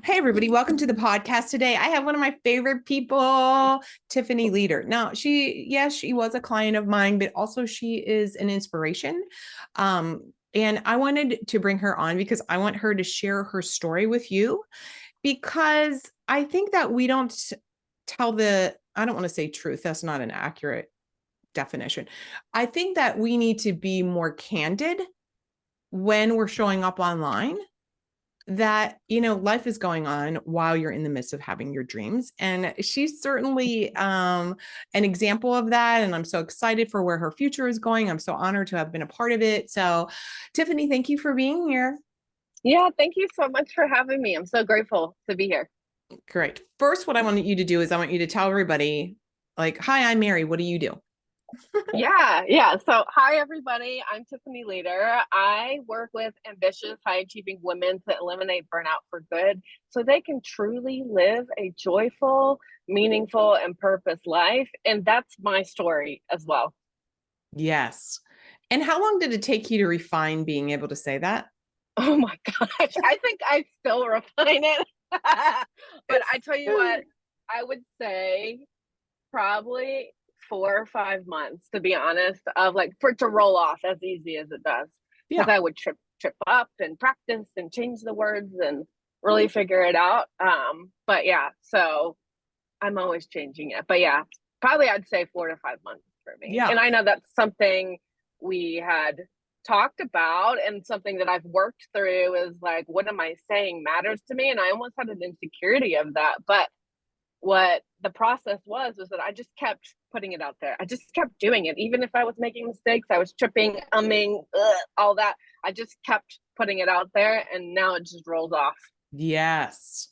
Hey, everybody. Welcome to the podcast today. I have one of my favorite people, Tiffany Leader. Now, yes, she was a client of mine, but also she is an inspiration. And I wanted to bring her on because I want her to share her story with you because I think that we don't tell I don't want to say truth. That's not an accurate definition. I think that we need to be more candid when we're showing up online that life is going on while you're in the midst of having your dreams, and she's certainly an example of that, and I'm so excited for where her future is going. I'm so honored to have been a part of it. So Tiffany, thank you for being here. Yeah, thank you so much for having me. I'm so grateful to be here. Great. First, what I want you to do is I want you to tell everybody, like, hi, I'm Mary, what do you do? Yeah. So, hi, everybody. I'm Tiffany Leader. I work with ambitious, high achieving women to eliminate burnout for good so they can truly live a joyful, meaningful, and purpose life. And that's my story as well. Yes. And how long did it take you to refine being able to say that? Oh my gosh. I think I still refine it. But I tell you what, I would say probably 4 or 5 months, to be honest, of like for it to roll off as easy as it does. Because Yeah. I would trip up and practice and change the words and really figure it out. But yeah, so I'm always changing it. But yeah, probably I'd say 4 to 5 months for me. Yeah. And I know that's something we had talked about and something that I've worked through is like, what am I saying matters to me? And I almost had an insecurity of that. But what the process was that I just kept putting it out there. I just kept doing it. Even if I was making mistakes, I was tripping, all that. I just kept putting it out there and now it just rolls off. Yes.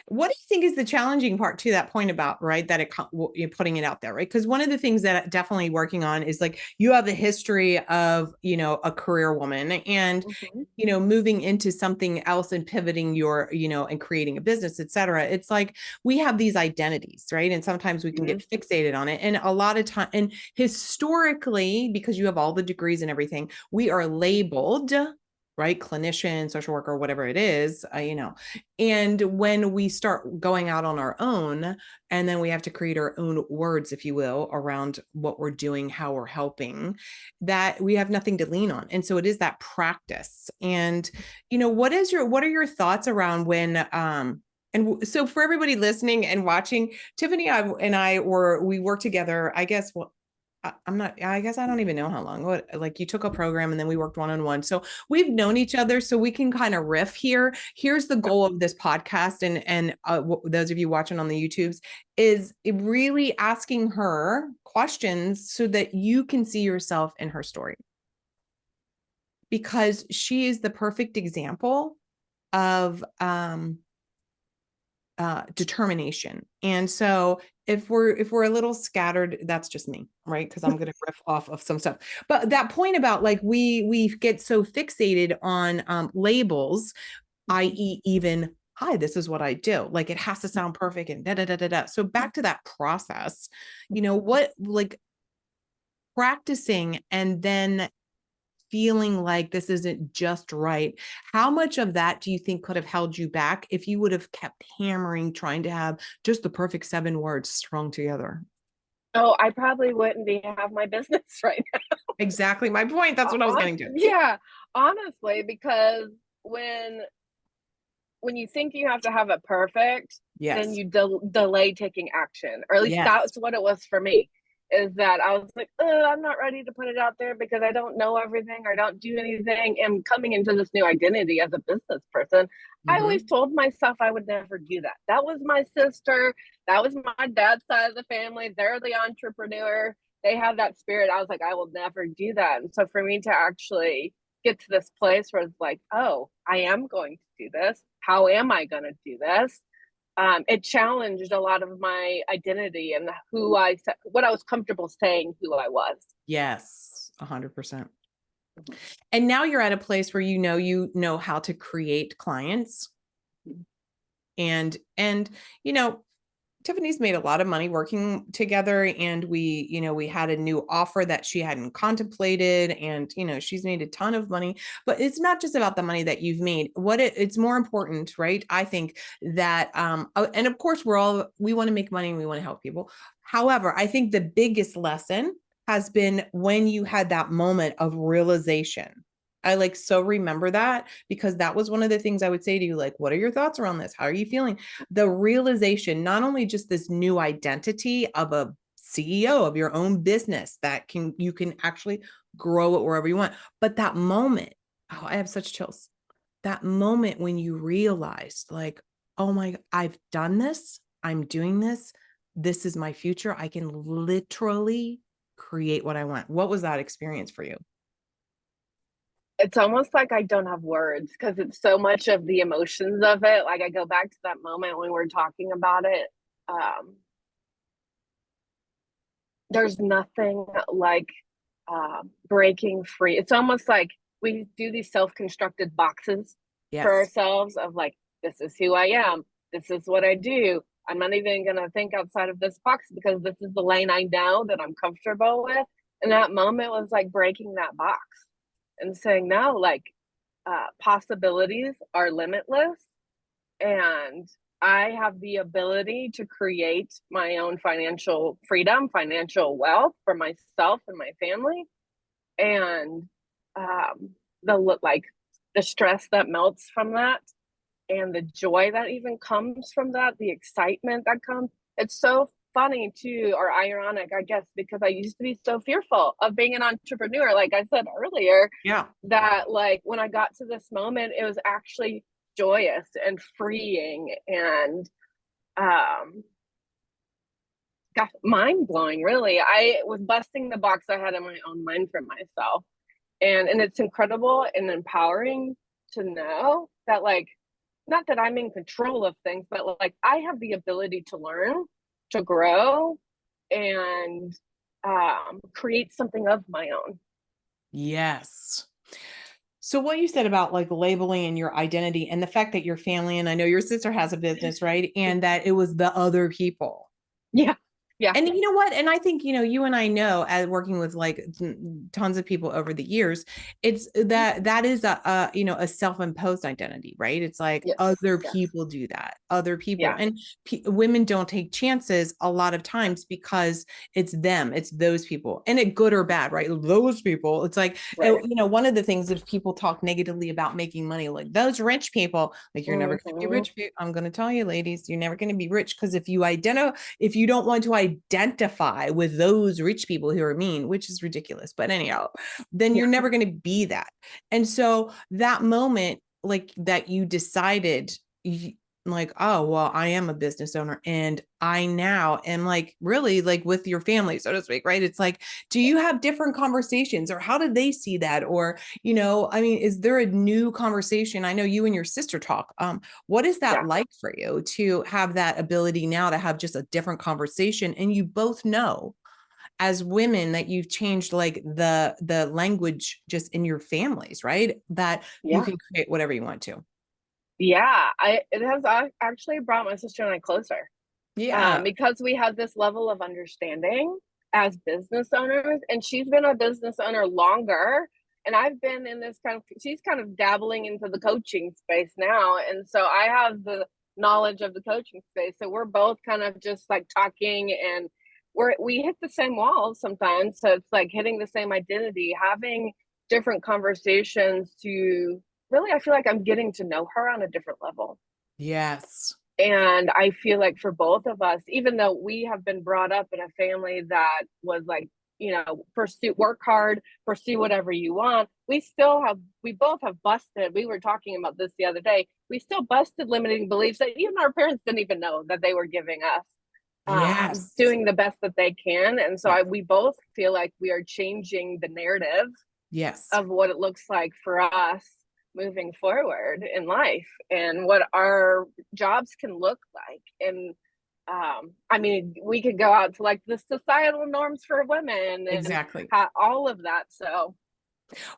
What do you think is the challenging part to that point about, right, that you're putting it out there, right? Because one of the things that definitely working on is like you have a history of, a career woman and, Mm-hmm. moving into something else and pivoting and creating a business, et cetera. It's like we have these identities, right? And sometimes we can Mm-hmm. get fixated on it. And a lot of time, and historically, because you have all the degrees and everything, we are labeled, right? Clinician, social worker, whatever it is, and when we start going out on our own, and then we have to create our own words, if you will, around what we're doing, how we're helping, that we have nothing to lean on. And so it is that practice. And, what are your thoughts around when, and so for everybody listening and watching, Tiffany and I we worked together, I guess, well, I guess I don't even know how long. Like you took a program and then we worked one-on-one. So we've known each other, so we can kind of riff here. Here's the goal of this podcast, and those of you watching on the YouTubes, is really asking her questions so that you can see yourself in her story, because she is the perfect example of determination. And so if we're a little scattered, that's just me, right? Because I'm going to riff off of some stuff. But that point about like we get so fixated on labels, i.e., even hi, this is what I do. Like it has to sound perfect and da da da da da. So back to that process, what like practicing and then feeling like this isn't just right. How much of that do you think could have held you back if you would have kept hammering, trying to have just the perfect 7 words strung together? Oh, I probably wouldn't be have my business right Exactly my point. That's now. what I was getting to. Yeah, honestly, because when you think you have to have it perfect, then Yes. you delay taking action, or at least Yes. that's what it was for me. Is that I was like, I'm not ready to put it out there because I don't know everything or don't do anything. And coming into this new identity as a business person, I always Mm-hmm. told myself I would never do that. That was my sister. That was my dad's side of the family. They're the entrepreneur. They have that spirit. I was like, I will never do that. And so for me to actually get to this place where it's like, oh, I am going to do this. How am I going to do this? It challenged a lot of my identity and what I was comfortable saying who I was. Yes. 100%. And now you're at a place where you know how to create clients, and you know Tiffany's made a lot of money working together, and we had a new offer that she hadn't contemplated, and she's made a ton of money. But it's not just about the money that you've made. It's more important, right? I think that and of course we want to make money and we want to help people. However, I think the biggest lesson has been when you had that moment of realization. I like so remember that, because that was one of the things I would say to you, like, what are your thoughts around this? How are you feeling? The realization, not only just this new identity of a CEO of your own business that you can actually grow it wherever you want, but that moment, oh, I have such chills. That moment when you realized, like, oh my, I've done this, I'm doing this, this is my future. I can literally create what I want. What was that experience for you? It's almost like I don't have words because it's so much of the emotions of it. Like I go back to that moment when we're talking about it. Um, there's nothing like breaking free. It's almost like we do these self-constructed boxes for Yes. ourselves of like, this is who I am. This is what I do. I'm not even going to think outside of this box because this is the lane I know that I'm comfortable with. And that moment was like breaking that box and saying, no, like possibilities are limitless. And I have the ability to create my own financial freedom, financial wealth for myself and my family. And like the stress that melts from that and the joy that even comes from that, the excitement that comes. It's so funny too, or ironic, I guess, because I used to be so fearful of being an entrepreneur. Like I said earlier, Yeah. that like when I got to this moment, it was actually joyous and freeing and gosh, mind blowing, really. I was busting the box I had in my own mind for myself. And it's incredible and empowering to know that like not that I'm in control of things, but like I have the ability to learn, to grow, and create something of my own. Yes. So what you said about like labeling and your identity and the fact that your family, and I know your sister has a business, right? And that it was the other people. Yeah, yeah, And you know what? And I think, you and I know, as working with like tons of people over the years, it's that is a self-imposed identity, right? It's like yes, other yes, people do that, other people. yeah, And women don't take chances a lot of times because it's them, it's those people, and it good or bad, right? Those people. It's like, right. one of the things, if people talk negatively about making money, like those rich people, like you're never going to be Mm-hmm. rich. I'm going to tell you, ladies, you're never going to be rich, because if you don't want to identify with those rich people who are mean, which is ridiculous, but anyhow, then Yeah, you're never going to be that. And so that moment, like that you decided, like, oh, well, I am a business owner and I now am like really like with your family, so to speak, right? It's like, do you have different conversations, or how did they see that? Or, I mean, is there a new conversation? I know you and your sister talk. What is that yeah, like for you to have that ability now to have just a different conversation? And you both know as women that you've changed like the language just in your families, right? That you yeah. can create whatever you want to. Yeah, it has actually brought my sister and I closer Yeah. because we have this level of understanding as business owners, and she's been a business owner longer, and I've been in this kind of. She's kind of dabbling into the coaching space now, and so I have the knowledge of the coaching space. So we're both kind of just like talking, and we hit the same walls sometimes. So it's like hitting the same identity, having different conversations to really, I feel like I'm getting to know her on a different level. Yes. And I feel like for both of us, even though we have been brought up in a family that was like, pursue, work hard, pursue whatever you want, we both have busted. We were talking about this the other day. We still busted limiting beliefs that even our parents didn't even know that they were giving us, Yes. doing the best that they can. And so Yes. we both feel like we are changing the narrative Yes. of what it looks like for us moving forward in life and what our jobs can look like. And I mean, we could go out to like the societal norms for women and Exactly. all of that. So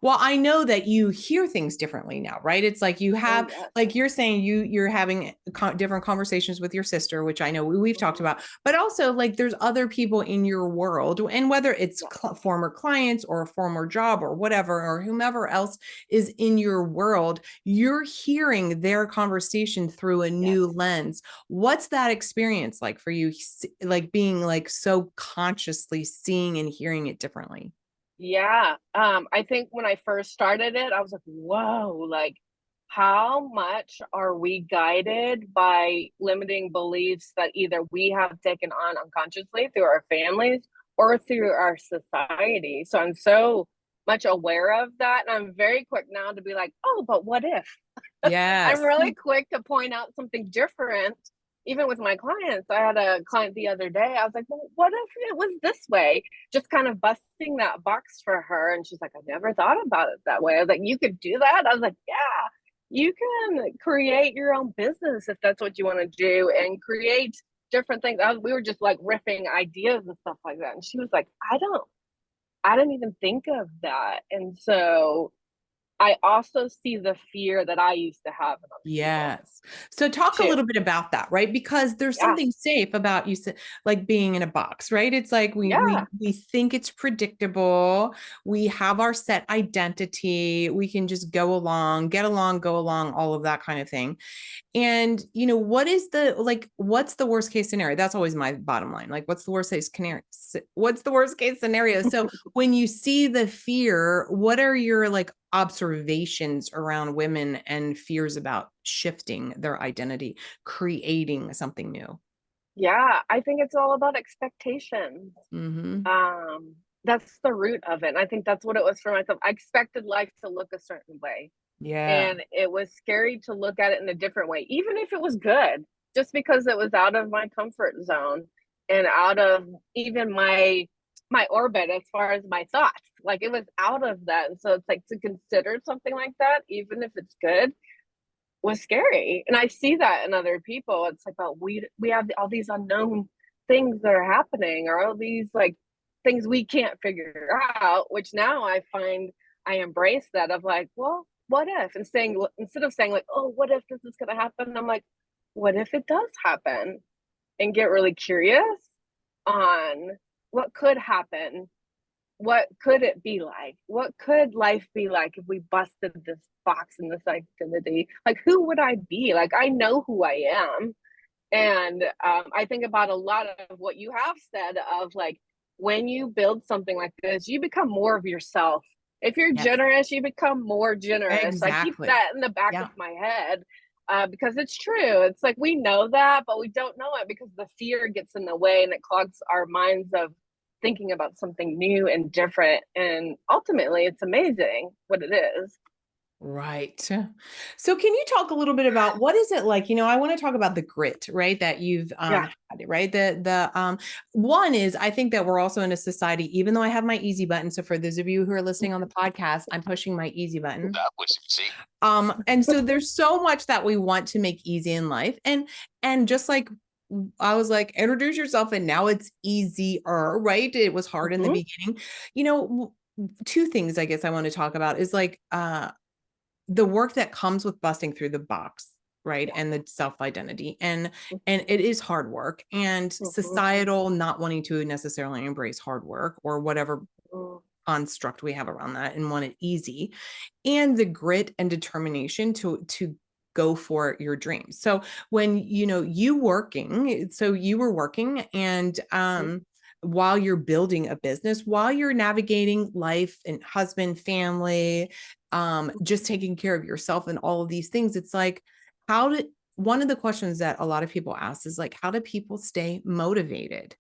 Well, I know that you hear things differently now, right? It's like you Oh have, yes. like you're saying, you're having different conversations with your sister, which I know we've talked Mhm. about, but also like there's other people in your world, and whether it's Yes. former clients or a former job or whatever, or whomever else is in your world, you're hearing their conversation through a Yes. new lens. What's that experience like for you, like being like so consciously seeing and hearing it differently? Yeah. I think when I first started it, I was like, whoa, like how much are we guided by limiting beliefs that either we have taken on unconsciously through our families or through our society? So I'm so much aware of that. And I'm very quick now to be like, oh, but what if? I'm Yes. really quick to point out something different. Even with my clients, I had a client the other day. I was like, well, what if it was this way? Just kind of busting that box for her. And she's like, I never thought about it that way. I was like, you could do that? I was like, yeah, you can create your own business if that's what you want to do and create different things. We were just like riffing ideas and stuff like that. And she was like, I didn't even think of that. And so I also see the fear that I used to have in other people Yes. So talk a too. little bit about that, right? Because there's Yeah. something safe about you like being in a box, right? It's like we Yeah. we we think it's predictable. We have our set identity. We can just go along, get along, go along, all of that kind of thing. And what is the like what's the worst case scenario? That's always my bottom line. Like what's the worst case scenario? What's the worst case scenario? So when you see the fear, what are your like observations around women and fears about shifting their identity, creating something new? Yeah. I think it's all about expectations. Mm-hmm. Um, that's the root of it. And I think that's what it was for myself. I expected life to look a certain way. Yeah. And it was scary to look at it in a different way, even if it was good, just because it was out of my comfort zone and out of even my orbit as far as my thoughts. Like it was out of that. And so it's like to consider something like that, even if it's good, was scary. And I see that in other people. It's like, oh, we have all these unknown things that are happening, or all these like things we can't figure out. Which now I find I embrace that of like, well, what if? And saying instead of saying like, oh, what if this is gonna happen? I'm like, what if it does happen? And get really curious on what could happen, what could it be like? What could life be like if we busted this box and this identity? Like, who would I be? Like, I know who I am. And I think about a lot of what you have said of like, when you build something like this, you become more of yourself. If you're Yes. generous, you become more generous. I keep Exactly. that in the back of Yeah. my head because it's true. It's like we know that, but we don't know it because the fear gets in the way and it clogs our minds of thinking about something new and different. And ultimately, it's amazing what it is. Right. So can you talk a little bit about what is it like? I want to talk about the grit, right? That you've Yeah. had, right? The one is I think that we're also in a society, even though I have my easy button. So for those of you who are listening on the podcast, I'm pushing my easy button. That was easy. And so there's so much that we want to make easy in life. And just like I was like, introduce yourself, and now it's easier, right? It was hard in the Mm-hmm. beginning. Two things I guess I want to talk about is like the work that comes with busting through the box, right? Yeah. And the self identity, and it is hard work, and Mm-hmm. societal not wanting to necessarily embrace hard work or whatever Mm-hmm. construct we have around that and want it easy, and the grit and determination to go for your dreams. So when you were working, and while you're building a business, while you're navigating life and husband, family, just taking care of yourself and all of these things, it's like, how did one of the questions that a lot of people ask is like, how do people stay motivated?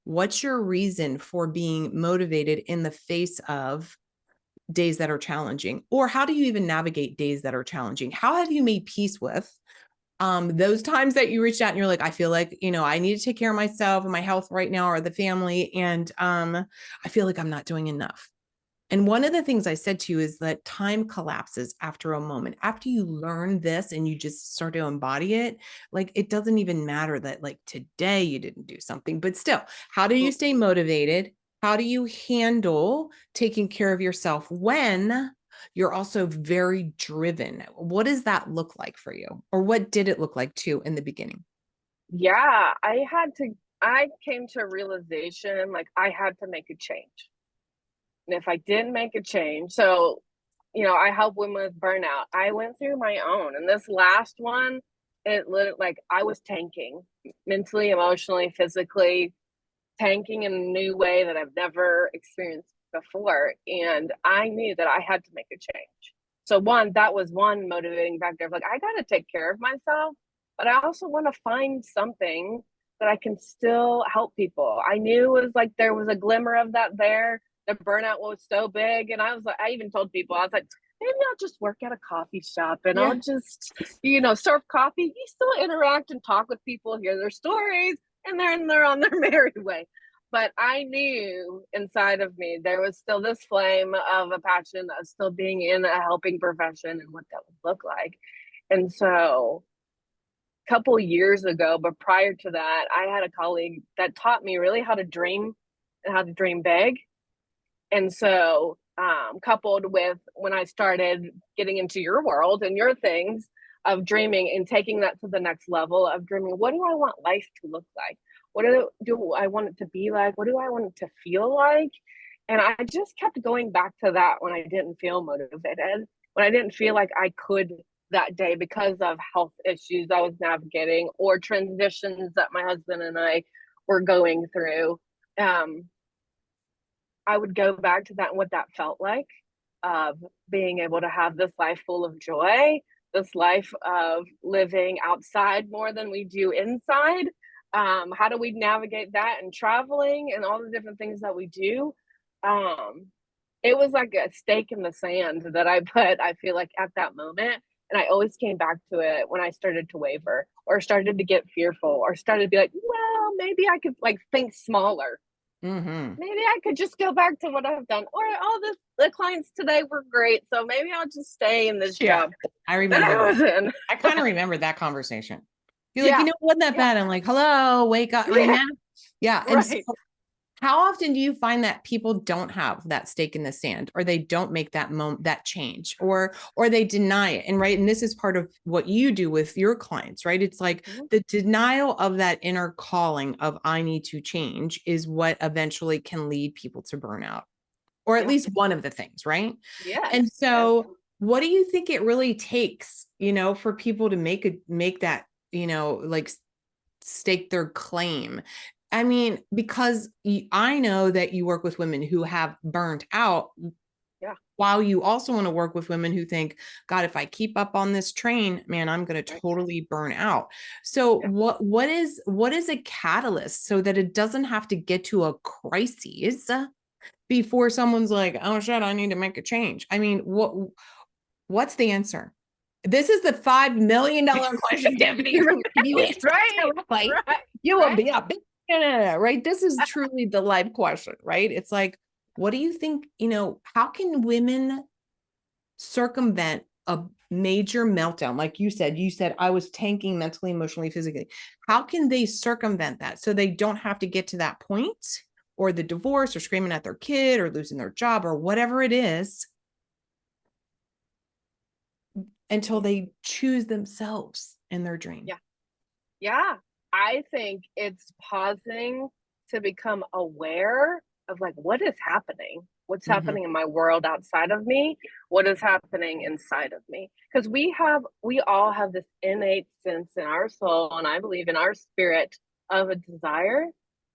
What's your reason for being motivated in the face of days that are challenging? Or how do you even navigate days that are challenging? How have you made peace with those times that you reached out and you're like, I feel like, I need to take care of myself and my health right now, or the family, and I feel like I'm not doing enough. And one of the things I said to you is that time collapses after a moment. After you learn this and you just start to embody it, like it doesn't even matter that like today you didn't do something, but still, how do you stay motivated? how do you handle taking care of yourself when you're also very driven? What does that look like for you? Or what did it look like too in the beginning? Yeah, I came to a realization like I had to make a change. And if I didn't make a change, so, I help women with burnout. I went through my own, and this last one, it literally, like, I was tanking mentally, emotionally, physically, tanking in a new way that I've never experienced before. And I knew that I had to make a change. So, one, that was one motivating factor of like, I got to take care of myself, but I also want to find something that I can still help people. I knew it was like there was a glimmer of that there. The burnout was so big. And I was like, I even told people, I was like, maybe I'll just work at a coffee shop and Yeah. I'll just, serve coffee. You still interact and talk with people, hear their stories, and they're on their merry way. But I knew inside of me there was still this flame of a passion of still being in a helping profession and what that would look like. And so a couple years ago, but prior to that, I had a colleague that taught me really how to dream and how to dream big. And so, coupled with when I started getting into your world and your things of dreaming and taking that to the next level of dreaming, what do I want life to look like? What do I want it to be like? What do I want it to feel like? And I just kept going back to that when I didn't feel motivated, when I didn't feel like I could that day because of health issues I was navigating or transitions that my husband and I were going through. Um, I would go back to that and what that felt like of being able to have this life full of joy, this life of living outside more than we do inside. How do we navigate that and traveling and all the different things that we do? Um, it was like a stake in the sand that I put, I feel like, at that moment. And I always came back to it when I started to waver or started to get fearful or started to be like, well, maybe I could like think smaller. Mm-hmm. Maybe I could just go back to what I've done. Or all the clients today were great. So maybe I'll just stay in this Yeah. job I that remember I that. was in. I kind of remember that conversation. You're like, Yeah. wasn't that Yeah. bad? I'm like, hello, wake up, Yeah. Yeah. And so Right. how often do you find that people don't have that stake in the sand, or they don't make that that change, or they deny it? And right. And this is part of what you do with your clients, right? It's like Mhm. the denial of that inner calling of I need to change is what eventually can lead people to burnout, or at Yeah. least one of the things, right? And Yes. Yes. so what do you think it really takes, for people to make that, like stake their claim? I mean, because I know that you work with women who have burned out, Yeah. while you also want to work with women who think, God, if I keep up on this train, man, I'm going to Right. totally burn out. So Yeah. what is a catalyst so that it doesn't have to get to a crisis before someone's like, oh shit, I need to make a change? I mean, what's the answer? This is the $5 million question, Tiffany. Right. You answer Right. directly, Right. you will Right. be a billionaire, right? This is truly the life question, right? It's like, what do you think, how can women circumvent a major meltdown? Like you said, I was tanking mentally, emotionally, physically. How can they circumvent that so they don't have to get to that point, or the divorce, or screaming at their kid, or losing their job, or whatever it is, until they choose themselves in their dream? Yeah. Yeah. I think it's pausing to become aware of like what is happening. What's Mm-hmm. happening in my world outside of me? What is happening inside of me? Because we all have this innate sense in our soul, and I believe in our spirit of a desire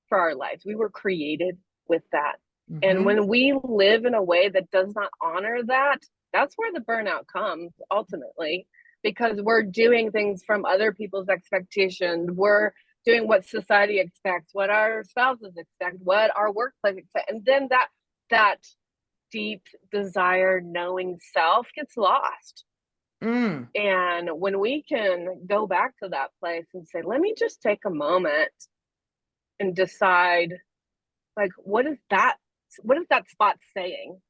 for our lives. We were created with that. And Mm-hmm. when we live in a way that does not honor that, that's where the burnout comes ultimately, because we're doing things from other people's expectations. We're doing what society expects, what our spouses expect, what our workplace expects. And then that deep desire knowing self gets lost. Mm. And when we can go back to that place and say, let me just take a moment and decide, like, what is that spot saying?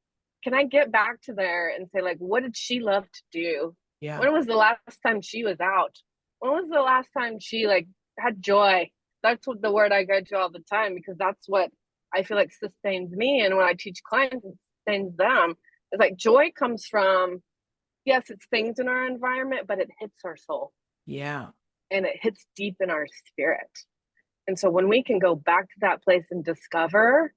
Can I get back to there and say, like, what did she love to do? Yeah. When was the last time she was out? When was the last time she like had joy? That's what the word I go to all the time, because that's what I feel like sustains me. And when I teach clients, it sustains them. It's like joy comes from, yes, it's things in our environment, but it hits our soul Yeah. and it hits deep in our spirit. And so when we can go back to that place and discover,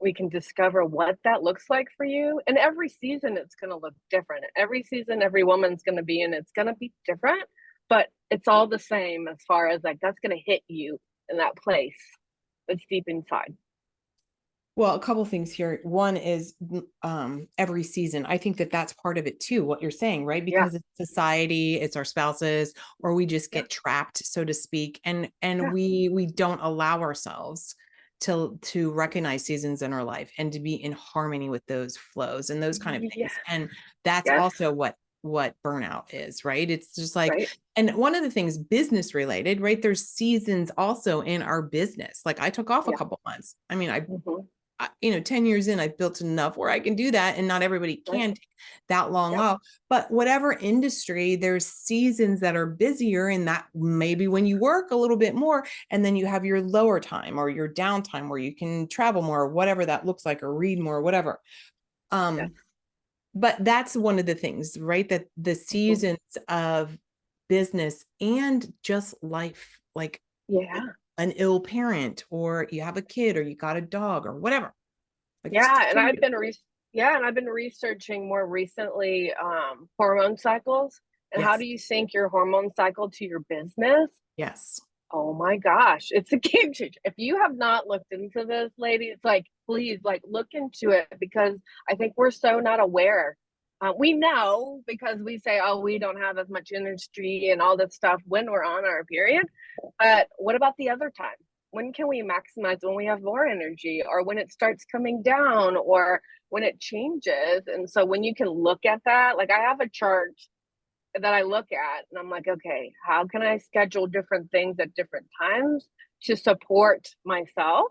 we can discover what that looks like for you. And every season, it's going to look different. Every season, every woman's going to be in, it's going to be different, but it's all the same as far as like that's going to hit you in that place that's deep inside. Well, a couple things here. One is every season. I think that that's part of it too, what you're saying, right? Yeah. Because it's society, it's our spouses, or we just Yeah. get trapped, so to speak, and Yeah. we don't allow ourselves to recognize seasons in our life and to be in harmony with those flows and those kind of Yeah. things. And that's Yes. also what burnout is, right? It's just like, Right. and one of the things business related, right? There's seasons also in our business. Like I took off a Yeah. couple months. I mean, I Mm-hmm. 10 years in, I've built enough where I can do that. And not everybody Right. can take that long Yep. off. But whatever industry, there's seasons that are busier, and that maybe when you work a little bit more, and then you have your lower time or your downtime where you can travel more, or whatever that looks like, or read more, or whatever. Yes. But that's one of the things, right? That the Mm-hmm. seasons of business and just life, like Yeah. an ill parent, or you have a kid, or you got a dog, or whatever. Like stuff Yeah. And I've changes. been yeah, and I've been researching more recently hormone cycles and how Yes. do you sync your hormone cycle to your business. Yes. Oh my gosh, it's a game changer. If you have not looked into this, lady, it's like, please, like, look into it because I think we're so not aware. We know because we say, oh, we don't have as much energy and all this stuff when we're on our period. But what about the other time? When can we maximize when we have more energy or when it starts coming down or when it changes? And so when you can look at that, like I have a chart that I look at and I'm like, okay, how can I schedule different things at different times to support myself?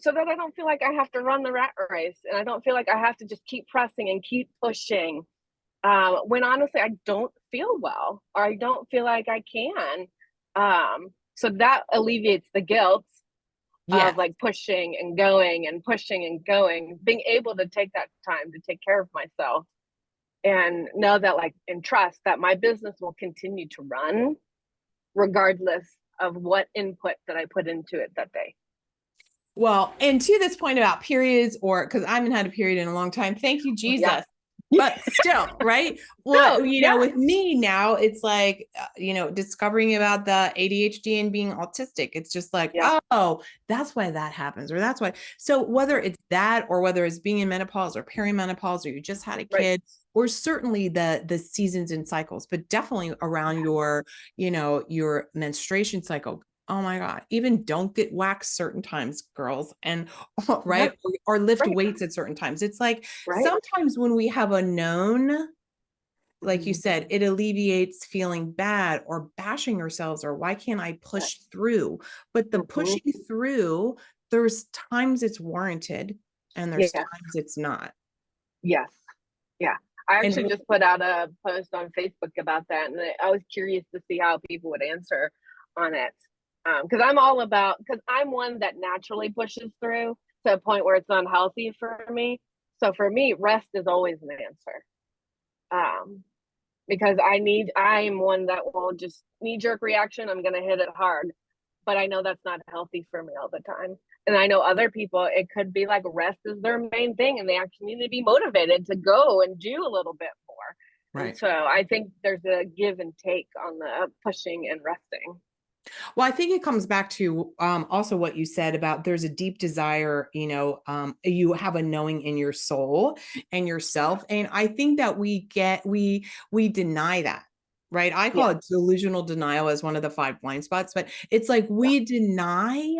So that I don't feel like I have to run the rat race and I don't feel like I have to just keep pressing and keep pushing when honestly I don't feel well or I don't feel like I can. So that alleviates the guilt of Yes. like pushing and going and pushing and going, being able to take that time to take care of myself and know that like and trust that my business will continue to run regardless of what input that I put into it that day. Well, and to this point about periods, or because I haven't had a period in a long time, thank you, Yeah. Jesus. But still, right? So, Well, yeah. with me now, it's like, discovering about the ADHD and being autistic. It's just like, Yeah. oh, that's why that happens, or that's why. So whether it's that, or whether it's being in menopause or perimenopause, or you just had a Right. kid, or certainly the seasons and cycles, but definitely around your menstruation cycle. Oh my God, even don't get waxed certain times, girls, and Yeah. right, or lift Right. weights at certain times. It's like Right. sometimes when we have a known, like you Mhm. said, it alleviates feeling bad or bashing ourselves, or why can't I Yes. push through? But the Mhm. pushing through, there's times it's warranted and there's Yes. times it's not. Yes. Yeah. I And actually just put out a post on Facebook about that, and I was curious to see how people would answer on it. Because I'm all about, because I'm one that naturally pushes through to a point where it's unhealthy for me. So for me, rest is always an answer. Um, because I'm one that will just knee jerk reaction. I'm going to hit it hard, but I know that's not healthy for me all the time. And I know other people, it could be like rest is their main thing and they actually need to be motivated to go and do a little bit more. And right. so I think there's a give and take on the pushing and resting. Well, I think it comes back to also what you said about there's a deep desire, you have a knowing in your soul and yourself. And I think that we deny that. Right. I call Yeah. it delusional denial as one of the 5 blind spots, but it's like Yeah. we deny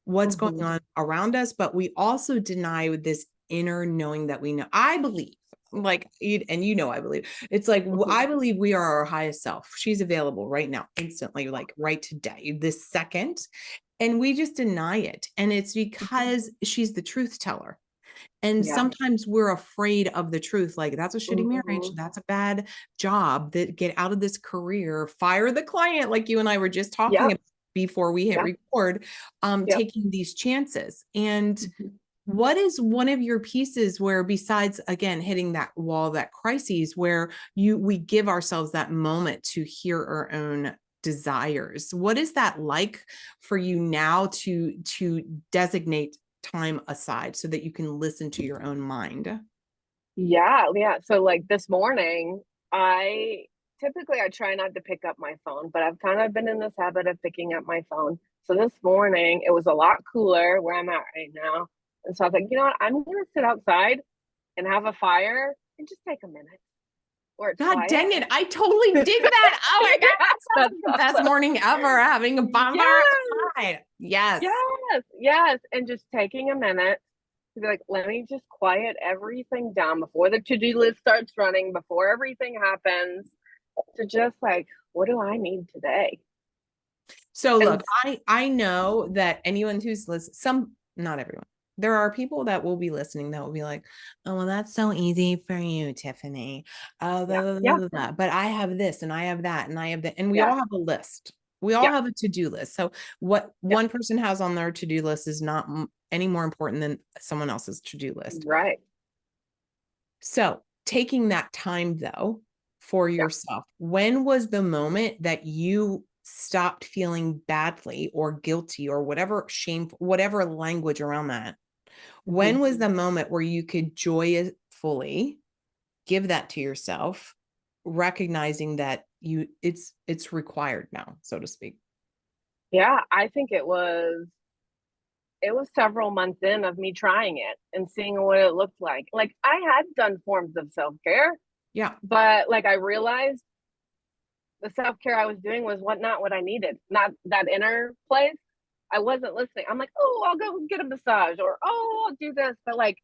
what's going Mm-hmm. on around us, but we also deny this inner knowing that we know. I believe, like, and I believe it's like, Mm-hmm. I believe we are our highest self. She's available right now, instantly, like right today, this second. And we just deny it. And it's because she's the truth teller. And Yeah. sometimes we're afraid of the truth. Like, that's a shitty marriage. Mm-hmm. That's a bad job. That get out of this career, fire the client, like you and I were just talking Yep. about. before we hit Yeah. record, Yep. taking these chances. And Mhm. what is one of your pieces where, besides again hitting that wall, that crises, where we give ourselves that moment to hear our own desires? What is that like for you now to designate time aside so that you can listen to your own mind? Yeah, yeah. So like this morning, I I try not to pick up my phone, but I've kind of been in this habit of picking up my phone. So this morning, it was a lot cooler where I'm at right now. And so I was like, you know what? I'm gonna sit outside and have a fire and just take a minute where it's God dang quiet. it. I totally dig that. Oh my God. Yeah, That sounds that's like the best awesome. morning ever, having a bonfire Yes, outside. Yes. yes, yes. And just taking a minute to be like, let me just quiet everything down before the to-do list starts running, before everything happens, to just like, what do I need today? So And look, I know that anyone who's listening, not everyone. There are people that will be listening that will be like, "Oh, well, that's so easy for you, Tiffany." yeah, Blah, blah, yeah, blah, blah. But I have this and I have that and I have that. And we yeah, all have a list. We all yeah, have a to-do list. So what yeah, one person has on their to-do list is not any more important than someone else's to-do list. right. So taking that time though for Yeah. yourself, when was the moment that you stopped feeling badly or guilty or whatever shameful, whatever language around that? Mhm. When was the moment where you could joyfully give that to yourself, recognizing that it's required now, so to speak? Yeah, I think it was several months in of me trying it and seeing what it looked like. Like I had done forms of self-care, Yeah. but like I realized the self-care I was doing was not what I needed. Not that inner place. I wasn't listening. I'm like, oh, I'll go get a massage or oh, I'll do this. But like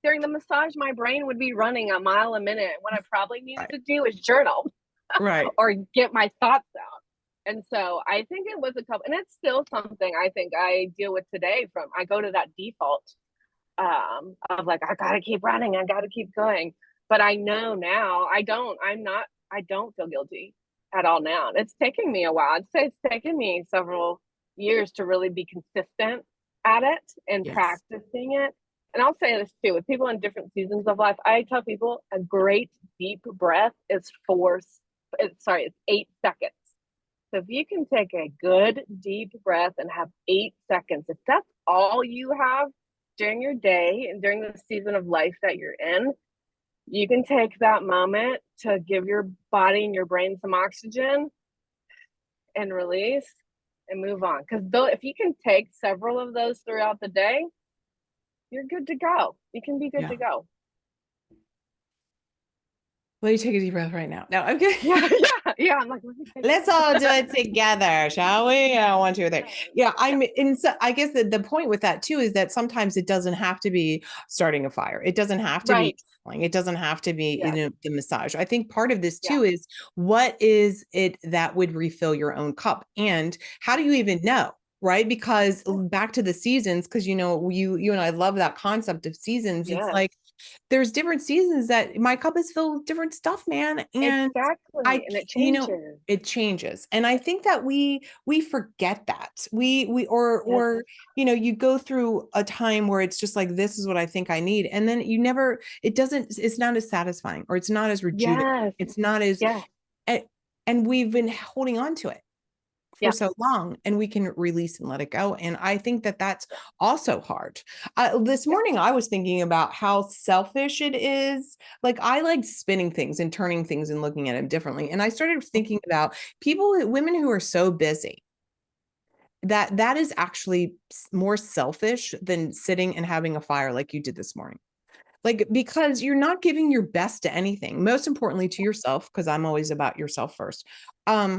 during the massage, my brain would be running a mile a minute. What I probably needed Right. to do is journal Right. or get my thoughts out. And so I think it was a couple, and it's still something I think I deal with today. From I go to that default of like I gotta keep running, I gotta keep going. But I know now I don't. I'm not. I don't feel guilty at all now. It's taking me a while. I'd say it's taken me several years to really be consistent at it and Yes. practicing it. And I'll say this too with people in different seasons of life. I tell people a great deep breath is it's 8 seconds. So if you can take a good deep breath and have 8 seconds, if that's all you have during your day and during the season of life that you're in, you can take that moment to give your body and your brain some oxygen and release and move on. Because though, if you can take several of those throughout the day, you're good to go. You can be good Yeah. to go. Let me take a deep breath right now. No, okay. Yeah, yeah, yeah. I'm like, let me take Let's all do it together, shall we? Yeah, 1, 2, 3. yeah, Yeah, yeah, I'm in. So I guess the point with that too is that sometimes it doesn't have to be starting a fire. It doesn't have to be right. journaling. It doesn't have to be, Yes, the massage. I think part of this yeah, too is what is it that would refill your own cup, and how do you even know? Right? Because yeah, back to the seasons, because you and I love that concept of seasons. It's yes. like there's different seasons that my cup is filled with different stuff, man. And Exactly, and it changes. it changes. And I think that we forget that. We Yes, or you go through a time where it's just like, this is what I think I need. And then it's not as satisfying, or it's not as rejuvenating. yes, It's not as, yes, and we've been holding on to it for yeah, so long, and we can release and let it go. And I think that that's also hard. This yeah, morning I was thinking about how selfish it is. Like, I like spinning things and turning things and looking at them differently, and I started mhm, thinking about women who are so busy that is actually more selfish than sitting and having a fire like you did this morning. Like, because you're not giving your best to anything, most importantly to yourself, because I'm always about yourself first.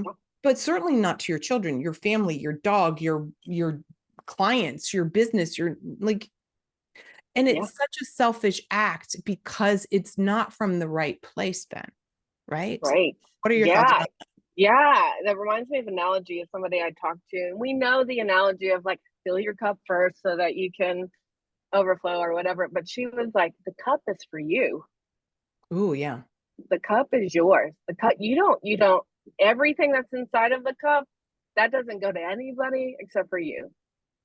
yeah, But certainly not to your children, your family, your dog, your clients, your business, your, like, and yeah, it's such a selfish act because it's not from the right place then, right? right. What are your thoughts Yeah, about yeah, that reminds me of an analogy of somebody I talked to, and we know the analogy of, like, fill your cup first so that you can overflow or whatever, but she was like, "The cup is for you. that? Ooh, yeah. The cup is yours. The cup you don't everything that's inside of the cup, that doesn't go to anybody except for you.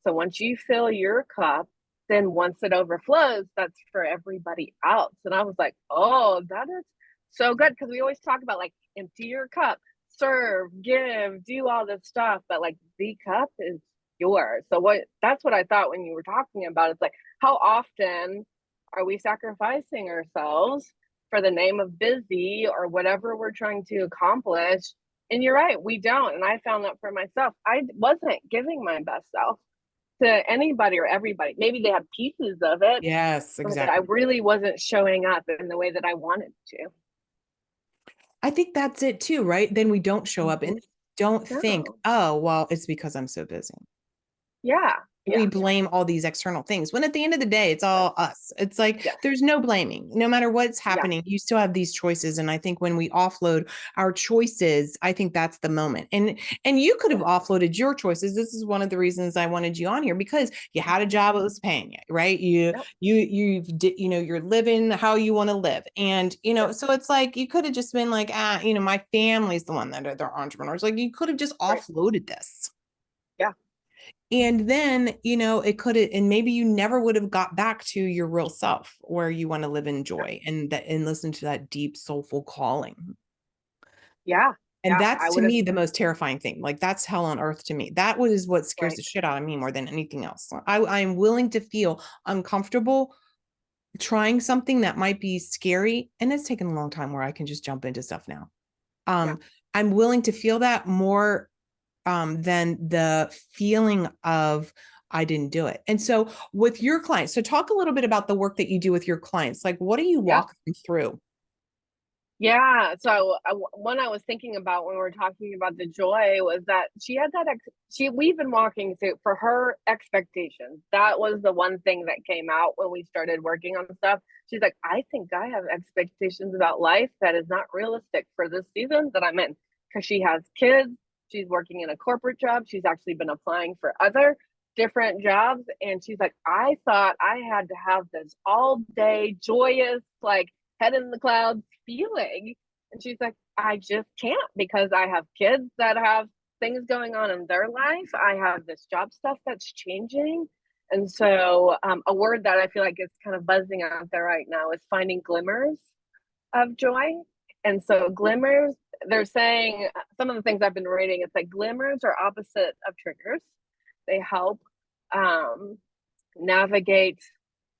So once you fill your cup, then once it overflows, that's for everybody else. And I was like, oh, that is so good. Cause we always talk about like empty your cup, serve, give, do all this stuff. But like the cup is yours. So that's what I thought when you were talking about. It's like, how often are we sacrificing ourselves for the name of busy or whatever we're trying to accomplish? And you're right, we don't. And I found that for myself. I wasn't giving my best self to anybody or everybody. Maybe they had pieces of it, Yes, but I exactly. really wasn't showing up in the way that I wanted to. I think that's it too, right? Then we don't show up Mm-hmm. and don't think, No. oh, well, it's because I'm so busy. Yeah. We Yeah. blame all these external things when at the end of the day it's all us. It's like Yes. there's no blaming. No matter what's Yeah. happening, you still have these choices. And I think when we offload our choices, I think that's the moment. And you could have Yeah. offloaded your choices. This is one of the reasons I wanted you on here, because you had a job that was paying you, right? you Yep. you you're living how you want to live. And Yep. so it's like you could have just been like, my family's the one that are they're entrepreneurs. Like you could have just Right. offloaded this. Yeah. And then, it could have, and maybe you never would have got back to your real self where you want to live in Yeah. joy and listen to that deep, soulful calling. Yeah. And Yeah. that's I to would have. me the most terrifying thing. Like that's hell on earth to me. That was what scares Right. the shit out of me more than anything else. I'm willing to feel uncomfortable trying something that might be scary. And it's taken a long time where I can just jump into stuff now. Yeah. Um, I'm willing to feel that more than the feeling of I didn't do it. And so with your clients, so talk a little bit about the work that you do with your clients. Like, what do you Yeah. walk them through? Yeah. So one I was thinking about when we were talking about the joy was that she had that we've been walking through for her expectations. That was the one thing that came out when we started working on stuff. She's like, I think I have expectations about life that is not realistic for this season that I'm in, because she has kids. She's working in a corporate job. She's actually been applying for other different jobs. And she's like, I thought I had to have this all day joyous, like head in the clouds feeling. And she's like, I just can't, because I have kids that have things going on in their life. I have this job stuff that's changing. And so, a word that I feel like is kind of buzzing out there right now is finding glimmers of joy. And so, glimmers, they're saying some of the things I've been reading, it's like glimmers are opposite of triggers. They help um, navigate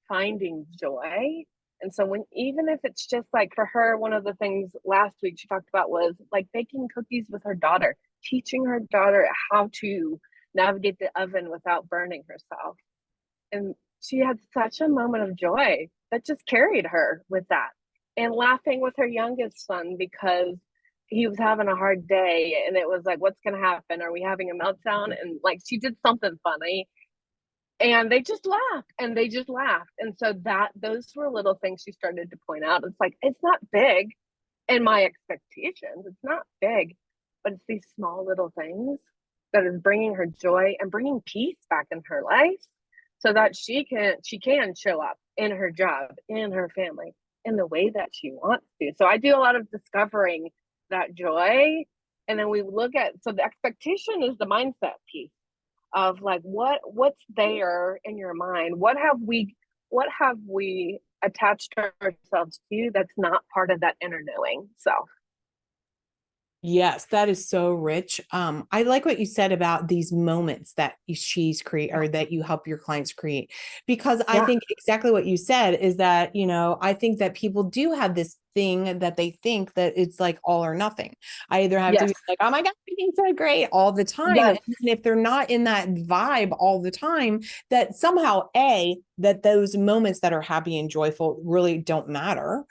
finding joy. And so even if it's just like for her, one of the things last week she talked about was like baking cookies with her daughter, teaching her daughter how to navigate the oven without burning herself. And she had such a moment of joy that just carried her with that. And laughing with her youngest son because he was having a hard day and it was like, what's going to happen? Are we having a meltdown? And like she did something funny and they just laughed and they just laughed. And so those were little things she started to point out. It's like, it's not big in my expectations. It's not big, but it's these small little things that is bringing her joy and bringing peace back in her life so that she can show up in her job, in her family, in the way that she wants to. So I do a lot of discovering that joy. And then we look at, so the expectation is the mindset piece of like what's there in your mind, what have we attached ourselves to that's not part of that inner knowing self. Yes, that is so rich. I like what you said about these moments that she's create Yeah. or that you help your clients create, because I Yeah. think exactly what you said is that, I think that people do have this thing that they think that it's like all or nothing. I either have to Yes. be like, oh my God, everything's so great all the time. Yes. And if they're not in that vibe all the time, that somehow, that those moments that are happy and joyful really don't matter,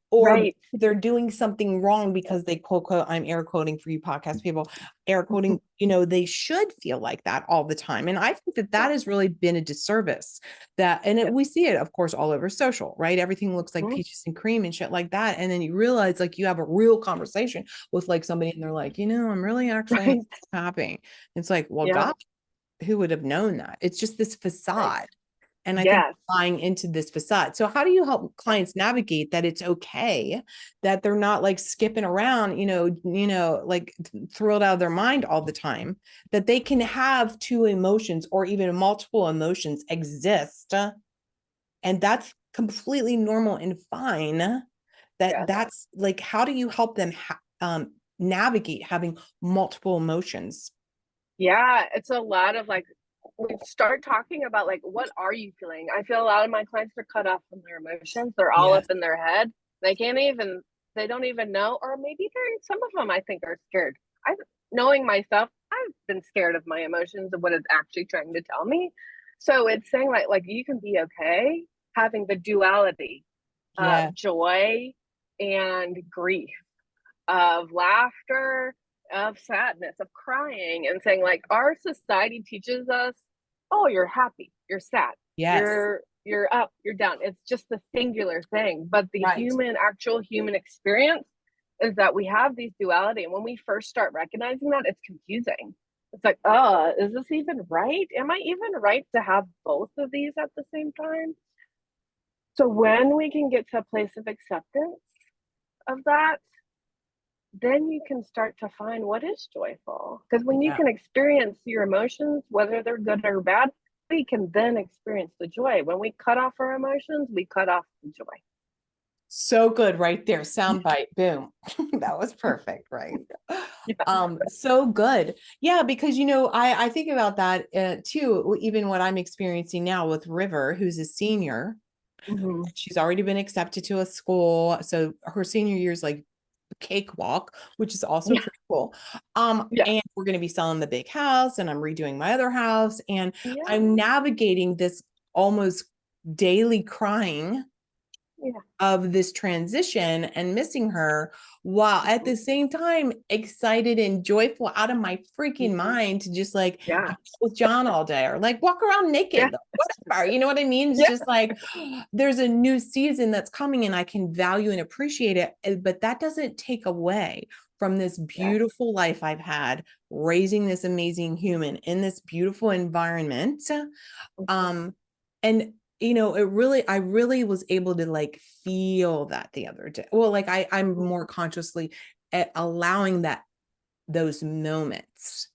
or Right. they're doing something wrong because they quote, I'm air quoting for you podcast people, air quoting, they should feel like that all the time. And I think that Yeah. that has really been a disservice Yeah. we see it, of course, all over social, right? Everything looks like Mhm. peaches and cream and shit like that. And then you realize like you have a real conversation with like somebody and they're like, I'm really actually Right. happy. It's like, well, Yeah. God, who would have known that? It's just this Right. facade. And I think Yes. buying into this facade. So how do you help clients navigate that it's okay, that they're not like skipping around, like thrilled out of their mind all the time, that they can have two emotions or even multiple emotions exist, and that's completely normal and fine. Yes. That's like, how do you help them navigate having multiple emotions? Yeah, it's a lot of like, we start talking about like, what are you feeling? I feel a lot of my clients are cut off from their emotions. They're all up Yes. in their head. They can't even, they don't even know, or maybe some of them I think are scared. I, knowing myself, I've been scared of my emotions and what it's actually trying to tell me. So it's saying like you can be okay having the duality Yeah. of joy and grief, of laughter, of sadness, of crying, and saying like our society teaches us, oh, you're happy, you're sad, Yes. you're up, you're down. It's just the singular thing. But the Right. actual human experience is that we have these duality. And when we first start recognizing that, it's confusing. It's like, is this even right? Am I even right to have both of these at the same time? So when we can get to a place of acceptance of that, then you can start to find what is joyful. Because when you Yeah. can experience your emotions, whether they're good or bad, we can then experience the joy. When we cut off our emotions, we cut off the joy. So good right there. Sound bite. Boom. That was perfect, right? Yeah. So good. Yeah, because I think about that too, even what I'm experiencing now with River, who's a senior. Mm-hmm. She's already been accepted to a school. So her senior year is like cakewalk, which is also Yeah. pretty cool. Yeah. And we're going to be selling the big house, and I'm redoing my other house, and Yeah. I'm navigating this almost daily crying Yeah. of this transition and missing her, while at Mm-hmm. the same time excited and joyful out of my freaking Mm-hmm. mind to just like Yeah. hang out with John all day or like walk around Yeah. naked, whatever. You know what I mean? It's Yeah. just like there's a new season that's coming and I can value and appreciate it. But that doesn't take away from this Yes. beautiful life I've had raising this amazing human in this beautiful environment. Mm-hmm. Um, and I really was able to like feel that the other day. Well, like I'm more consciously allowing those moments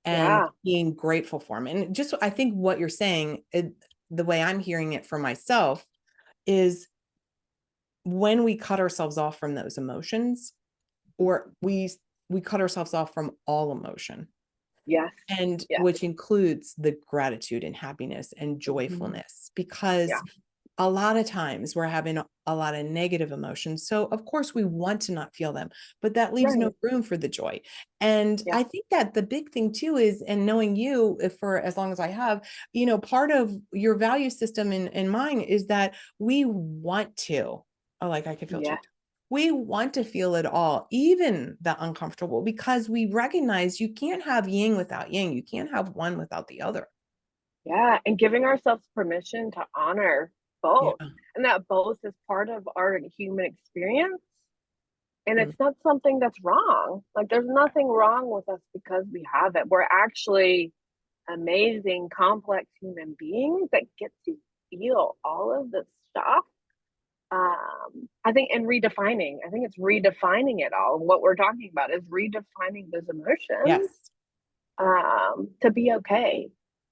and Yeah. being grateful for them. And just, I think what you're saying, the way I'm hearing it for myself is when we cut ourselves off from those emotions, or we cut ourselves off from all emotion, Yes. and Yes. which includes the gratitude and happiness and Mm-hmm. joyfulness, because Yeah. a lot of times we're having a lot of negative emotions. So of course we want to not feel them, but that leaves no Right. room for the joy. And Yeah. I think that the big thing too is, and knowing you for as long as I have, part of your value system and mine is that we want to, oh, like I could feel Yeah. choked. We want to feel it all, even the uncomfortable, because we recognize you can't have yin without yang. You can't have one without the other. Yeah, and giving ourselves permission to honor both, Yeah. and that both is part of our human experience. And Mm. it's not something that's wrong. Like, there's nothing wrong with us because we have it. We're actually amazing, complex human beings that get to feel all of this stuff. I think, and redefining, I think it's redefining it all. What we're talking about is redefining those emotions, Yes. to be okay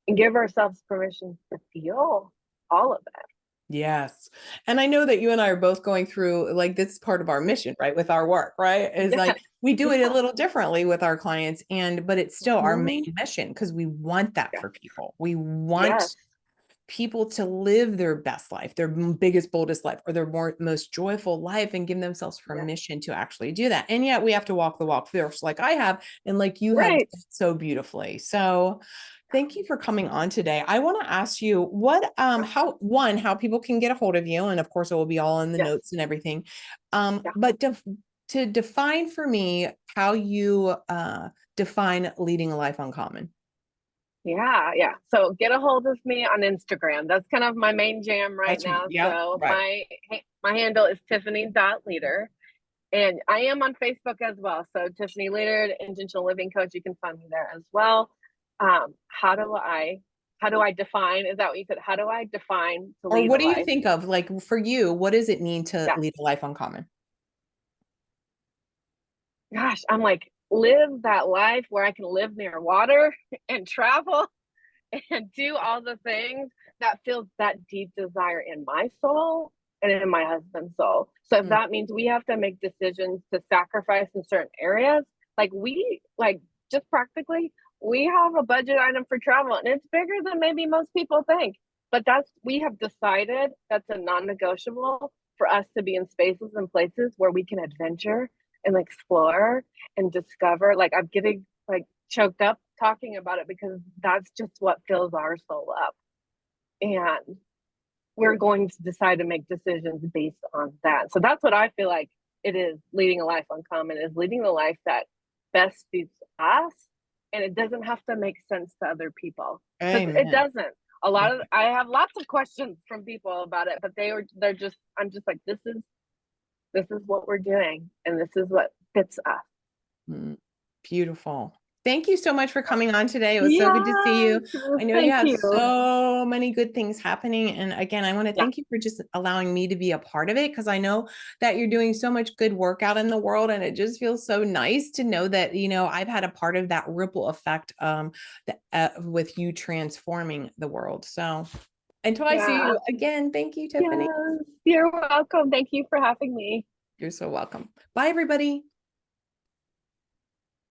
and give ourselves permission to feel all of it. Yes. And I know that you and I are both going through, like, this is part of our mission, right? With our work, right? Is Yes. like we do it a Yeah. little differently with our clients, but it's still our main Mhm. mission because we want that Yes. for people. We want Yes. people to live their best life, their biggest, boldest life, or their most joyful life, and give themselves Yes. permission to actually do that. And yet we have to walk the walk first, like I have, and like you have Right. so beautifully. So thank you for coming on today. I want to ask you what, how people can get a hold of you. And of course, it will be all in the Yes. notes and everything. Yeah. But to define for me how you define leading a life uncommon. Yeah. Yeah. So get a hold of me on Instagram. That's kind of my main jam right That's now. yeah, So right. my handle is Tiffany.leader. And I am on Facebook as well. So Tiffany Leader, Intentional Living Coach, you can find me there as well. How do I how do I define? Is that what you said? How do I define to Or lead a what do you life? think of, like, for you, what does it mean to Yeah. lead a life uncommon? Gosh, I'm like, live that life where I can live near water and travel and do all the things that feels that deep desire in my soul and in my husband's soul. So if Mm, that means we have to make decisions to sacrifice in certain areas, like just practically, we have a budget item for travel and it's bigger than maybe most people think. But we have decided that's a non-negotiable for us to be in spaces and places where we can adventure and explore and discover. Like I'm getting like choked up talking about it because that's just what fills our soul up. And we're going to decide to make decisions based on that. So that's what I feel like it is leading a life uncommon is leading the life that best suits us. And it doesn't have to make sense to other people because it amen. doesn't. I have lots of questions from people about it, but they're just, I'm just like, this is what we're doing. And this is what fits us. Mm, beautiful. Thank you so much for coming on today. It was so good to see Yes. you. I know you Thank have you. so many good things happening. And again, I want to Yeah. thank you for just allowing me to be a part of it because I know that you're doing so much good work out in the world. And it just feels so nice to know that, I've had a part of that ripple effect with you transforming the world. So until I see Yeah. you again, thank you, Tiffany. Yes. You're welcome. Thank you for having me. You're so welcome. Bye, everybody.